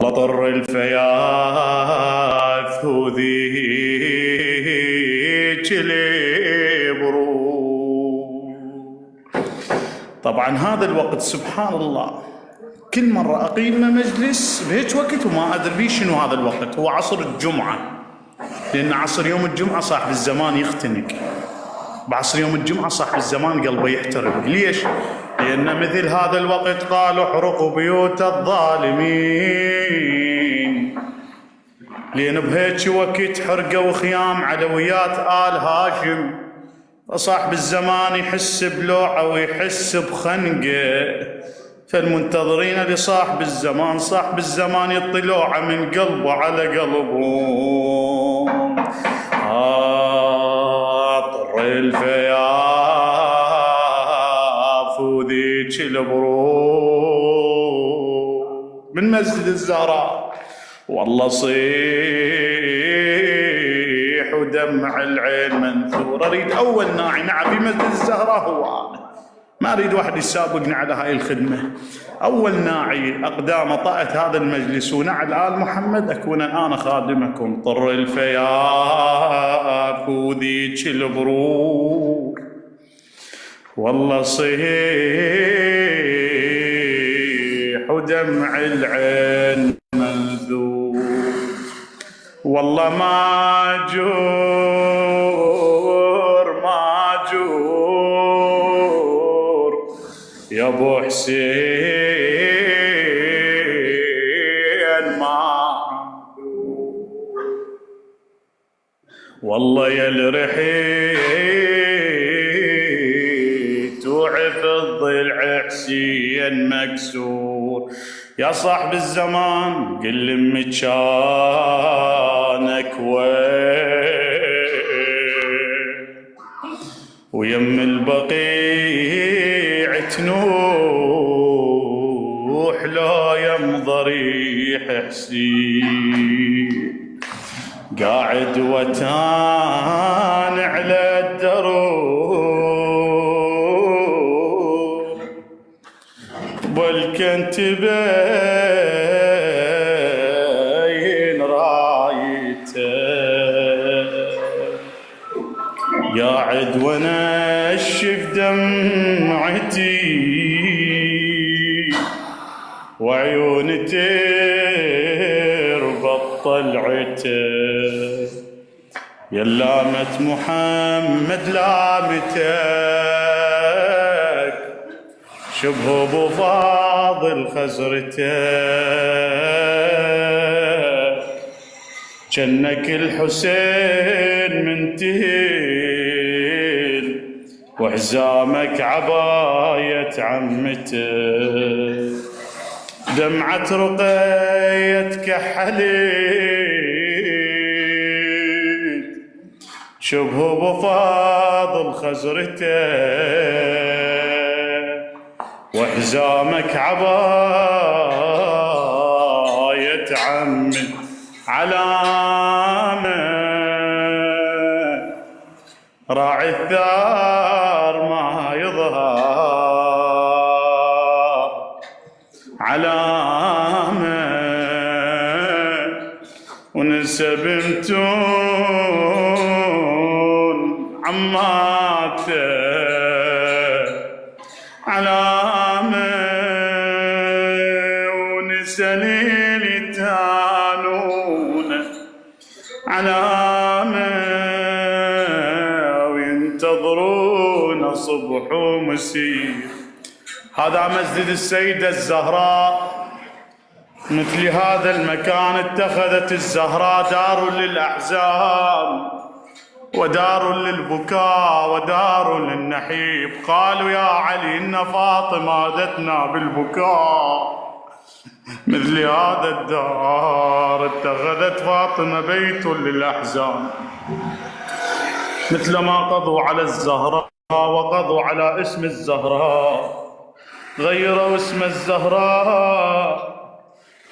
طر الفياف وذيك البرو. طبعا هذا الوقت سبحان الله كل مرة أقيم مجلس بهيك وقت وما أدري بيه شنو هذا الوقت. هو عصر الجمعة، لأن عصر يوم الجمعة صاحب الزمان يختنق، بعصر يوم الجمعة صاحب الزمان قلبه يحترق. ليش؟ لأن مثل هذا الوقت قالوا احرقوا بيوت الظالمين، لأن بهيك وقت حرقوا خيام علويات آل هاشم، فصاحب الزمان يحس بلوعة ويحس بخنقه، فالمنتظرين لصاحب الزمان صاحب الزمان يطلوعة من قلبه على قلبهم. طر الفياف وذيك البرود من مسجد الزهراء، والله صيح ودمع العين منثور. اريد اول ناعي نعم في مسجد الزهراء هو انا، ما اريد واحد يسابقني على هاي الخدمه. اول ناعي اقدام طأت هذا المجلس ونعل آل محمد اكون انا خادمكم. طر الفياف وذيك البرور، والله صيح ودمع العين منثور. والله ماجور يا ابو حسين والله يا الرحيت وعفض ضلع حسين مكسور. يا صاحب الزمان قل لي مكانك وين، ويم البقيع تنوح لا يم ضريح حسين. قاعد وتان على الدروب بل كنت بين رايته، قاعد ونشف دمعتي وعيوني تربط طلعته. يا لامة محمد لامتك شبه ابو فاضل خزرتك، جنك الحسين منتهل وحزامك عباية عمتك. دمعة رقية كحلت شبه ابو فاضل خزرته، وحزامك عباية عمتك. علامة راعي الثار ما يظهر، علامة ونسب متون عماته، علامة ونسليل تانون، علامة وينتظرون صبح ومسير. هذا مسجد السيدة الزهراء. مثل هذا المكان اتخذت الزهراء دار للأحزان ودار للبكاء ودار للنحيب. قالوا يا علي إن فاطمة أدتنا بالبكاء. مثل هذا الدار اتخذت فاطمة بيت للأحزان. مثل ما قضوا على الزهراء وقضوا على اسم الزهراء، غيروا اسم الزهراء،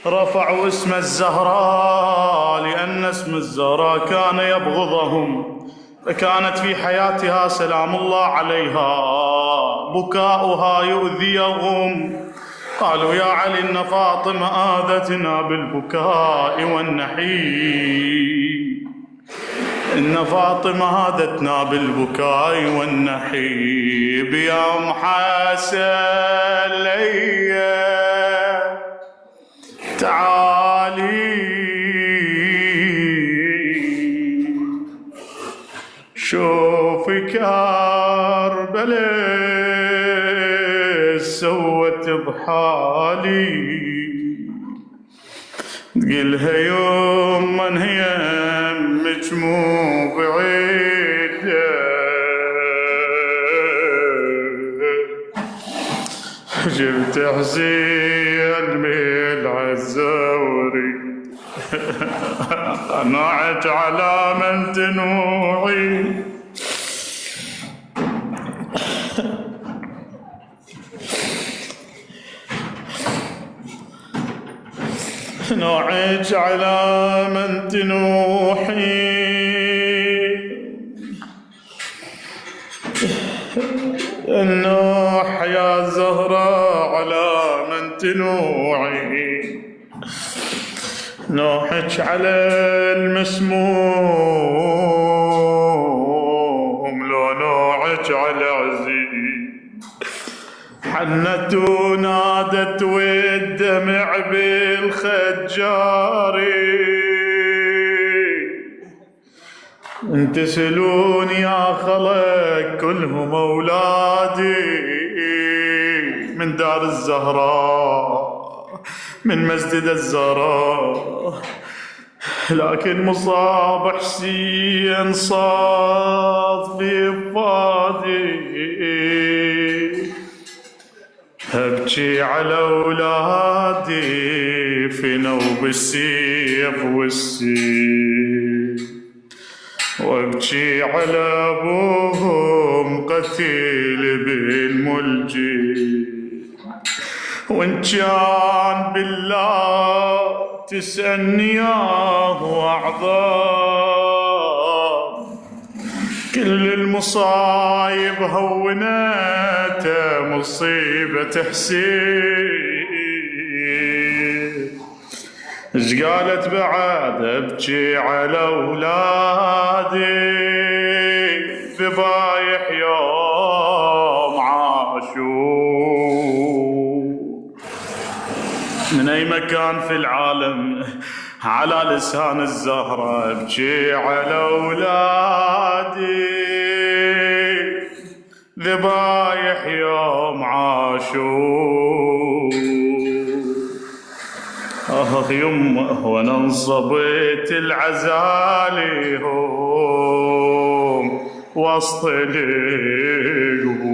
رفعوا اسم الزهراء لأن اسم الزهراء كان يبغضهم، فكانت في حياتها سلام الله عليها بكاؤها يؤذيهم قالوا يا علي إن فاطمة آذتنا بالبكاء والنحيب، إن فاطمة آذتنا بالبكاء والنحيب، يا أم حسن ليا تعالي شوفي كربلاء سوت بحالي، تقلها يوم من هي أمك مو بعيدة، جبت حسين من العزوري ناعت على من تنوعي، نوعج على من تنوحي، النوح يا زهرة على من تنوعي، نوحج على المسموم لو نوحج على عزيز، حنت ونادت والدمع بالخجاري، انتسلون يا خلق كلهم اولادي من دار الزهراء من مسجد الزهراء، لكن مصاب حسين صاد في فادي، أبكي على أولادي في نوب السيف والسيف، وأبكي على أبوهم قتيل بالملجي، وإن كان بالله تسألني ياه أعظم، كل المصايب هونته مصيبة حسين، ايش قالت بعد ابكي على اولادي ذبايح يوم عاشور، من اي مكان في العالم على لسان الزهرة ابكي على اولادي ذبايح يوم عاشور، يمه وانا انصبيت العزالي هم وسط القبور،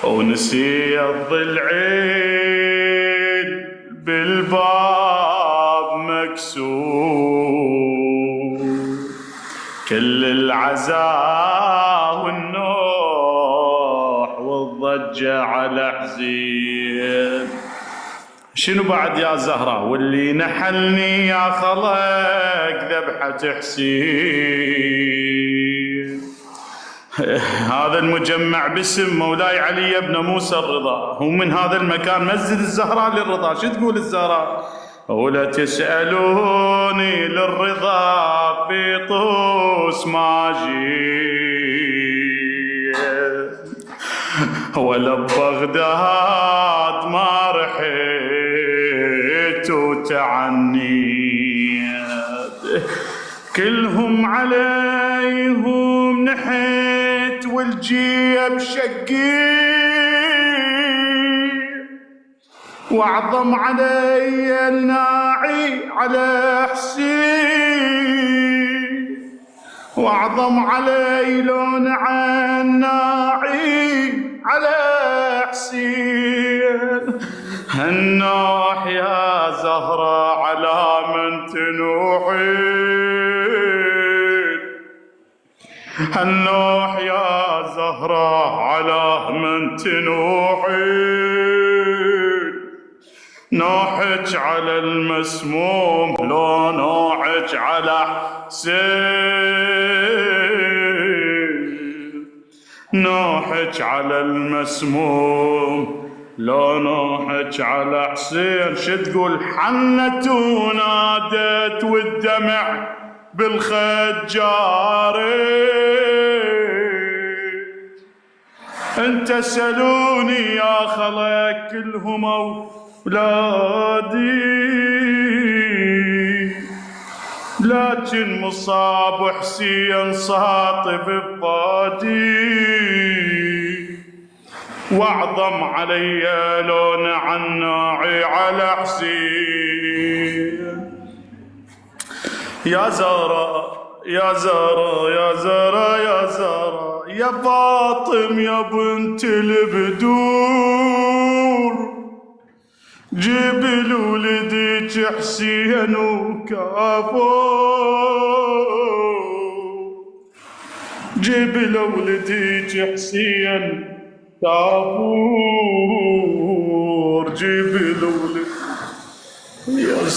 ونسي الضلعين بالباب مكسور، كل العزاء والنوح والضجة على حزين، شنو بعد يا زهرة واللي نحلني يا خلق ذبحة حسين، هذا المجمع باسم مولاي علي بن موسى الرضا، هو من هذا المكان مسجد الزهراء للرضا، شو تقول الزهراء؟ ولا تسألوني للرضا في طوس ماجي، ولا ببغداد ما رحت وتعنيت، كلهم عليهم نحت والجيب شقي، واعظم علي الناعي على حسين، واعظم علي لون الناعي على حسين، النوح يا زهرة على من تنوحين، النوح يا زهرة على من تنوحين، نوحج على المسموم لو نوحج على حسين، نوحج على المسموم لو نوحك على حسين شو تقول؟ حنت ونادت والدمع بالخد جاري. انت سألوني يا خلك كلهم أولادي، لكن مصاب حسين ساطف بفادي، واعظم علي لون عناعي على حسين. يا زهرة يا زهرة يا زهرة يا زهرة يا فاطم يا بنت البدور، جيب لولدك حسين وكافور، جيب لولدك حسين كافور، جيب لولدك يا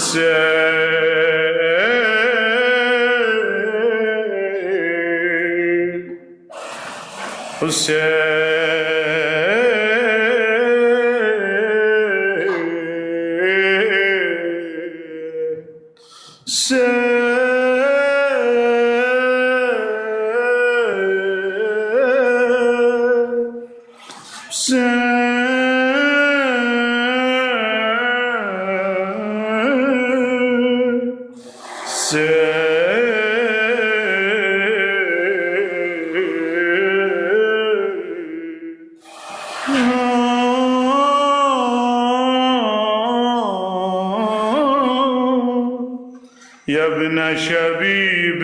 يا ابن شبيب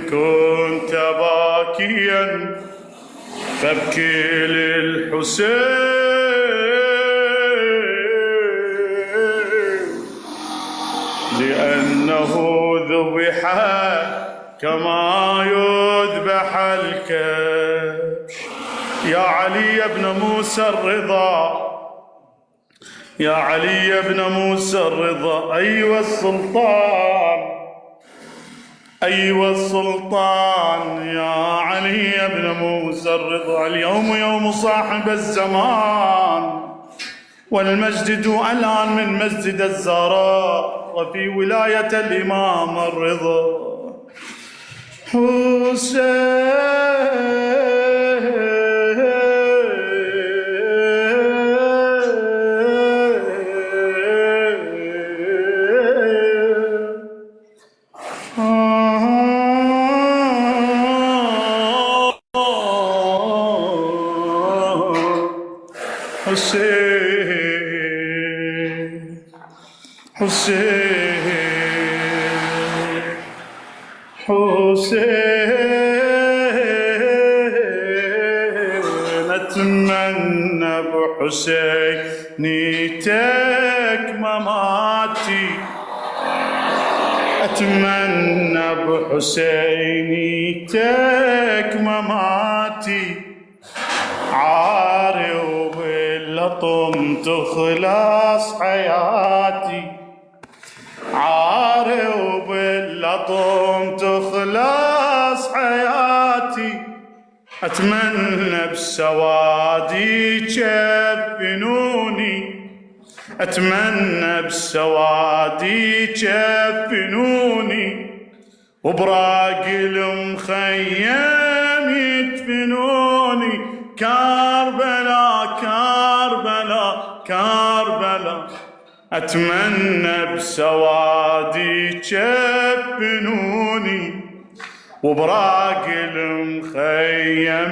كنت باكيا فابكي للحسين، لأنه ذبح كما يذبح الكبش. يا علي بن موسى الرضا، يا علي بن موسى الرضا، أيوة السلطان، أيوة السلطان يا علي بن موسى الرضا. اليوم يوم صاحب الزمان، والمسجد الآن من مسجد الزهراء وفي ولاية الإمام الرضا حسين. حسين حسين حسين، أتمنى بحسينيتك مماتي، أتمنى بحسينيتك مماتي، عاري وباللطم تخلص حياتي، عاري وباللطم تخلص حياتي، أتمنى بسوادي يجفنوني، أتمنى بسوادي يجفنوني، وبراق المخيم يدفنوني، كربلاء كربلاء كربلاء، أتمنى بسوادي يجفنوني، وبراق المخيم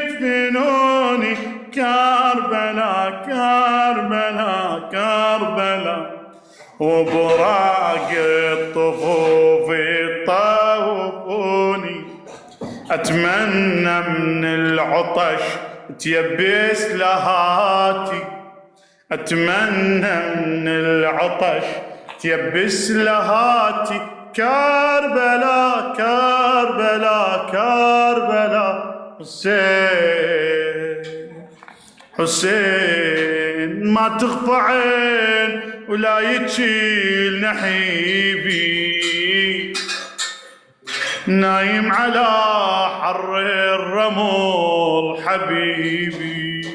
يدفنوني، كربلاء كربلاء كربلاء، وبراق الطفوف يطوفوني، أتمنى من العطش تيبس لهاتي، أتمنى من العطش تيبس لهاتي، كربلاء كربلاء كربلاء، حسين حسين ما تخفى عين ولا يتشيل نحيبي، نايم على حر الرمل حبيبي،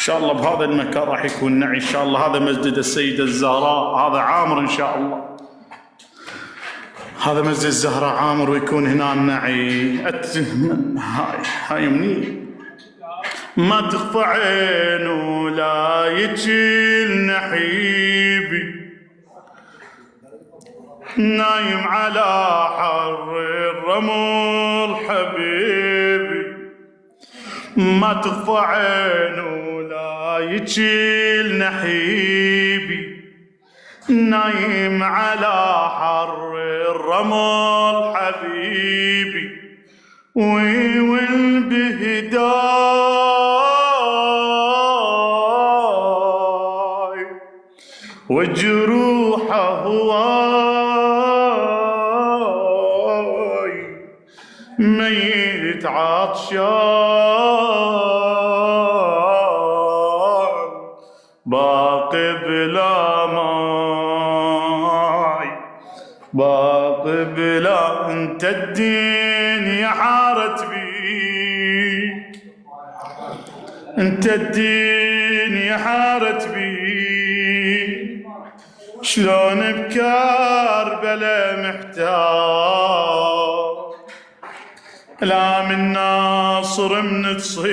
شاء الله بهذا المكان راح يكون نعي إن شاء الله. هذا مسجد السيدة الزهراء، هذا عامر إن شاء الله. هذا مسجد الزهراء عامر ويكون هنا النعي. هاي مني ما تخفى عينه لا يجي نحيبي، نايم على حر الرمل حبيبي. ما تخفى عينه لا يجي نحيبي، نايم على حر الرمل حبيبي. والبهداي وجروحه هواي، ميت عطشان باقي بلا ماي، باقي بلا. انت الدنيا حارت بيك، انت الدنيا حارت بيك. شلون بكربلا محتار، لا من ناصر من تصير.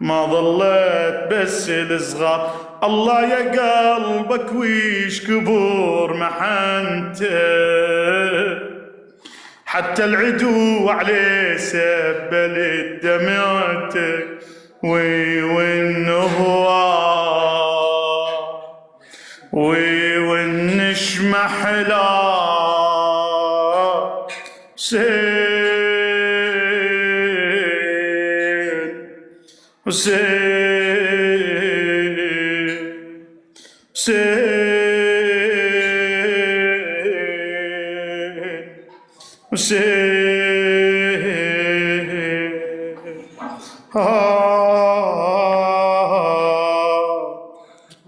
ما ظلت بس الصغار. الله يا قلبك ويش كبور محنته، حتى العدو عليه سبل دمعته. والنهوار والنشمح لا حسين حسين حسين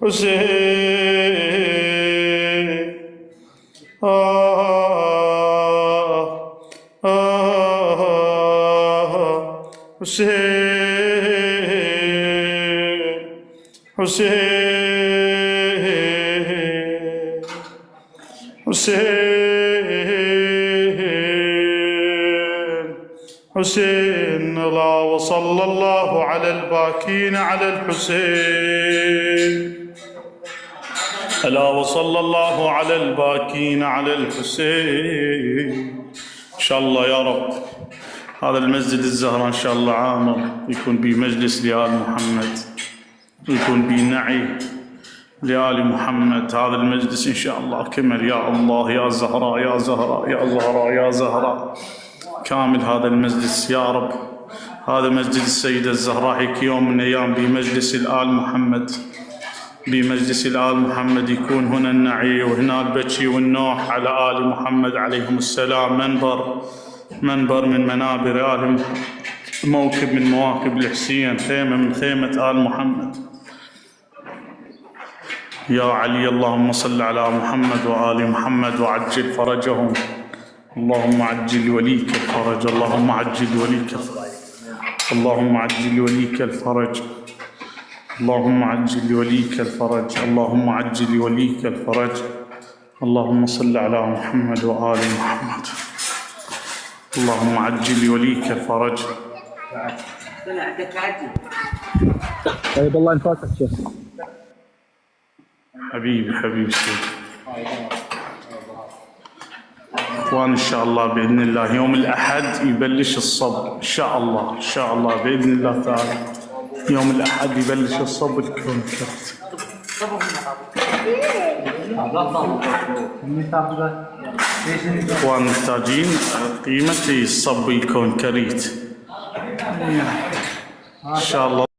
حسين حسين حسين حسين. لا وصلى الله على الباكين على الحسين. ألا وصلى الله على الباكين على الحسين. إن شاء الله يا رب هذا المسجد الزهراء إن شاء الله عامر يكون به مجلس لآل محمد، يكون به نعي لآل محمد. هذا المجلس إن شاء الله كمل. يا الله يا زهراء يا زهراء يا زهراء يا زهراء، كامل هذا المجلس يا رب. هذا مسجد السيدة الزهراء هيك يوم من الأيام بمجلس الآل محمد، بمجلس الآل محمد يكون هنا النعي وهنا البكي والنوح على آل محمد عليهم السلام. منبر من منابر آل محمد، موكب من مواكب الحسين، خيمة من خيمة آل محمد. يا علي اللهم صل على محمد وآل محمد وعجل فرجهم. اللهم عجل وليك الفرج، اللهم عجل وليك الفرج، اللهم عجل وليك الفرج، اللهم عجل وليك الفرج، اللهم عجل وليك الفرج. اللهم صل على محمد وآل محمد. اللهم عجل وليك الفرج. طيب الله ينفعك شيخ. حبيبي سيدي. اخوان ان شاء الله باذن الله يوم الاحد يبلش الصب ان شاء الله، ان شاء الله باذن الله تعالى يوم الاحد يبلش الصب الكونكريت. اخوان محتاجين قيمة الصب الكونكريت ان شاء الله.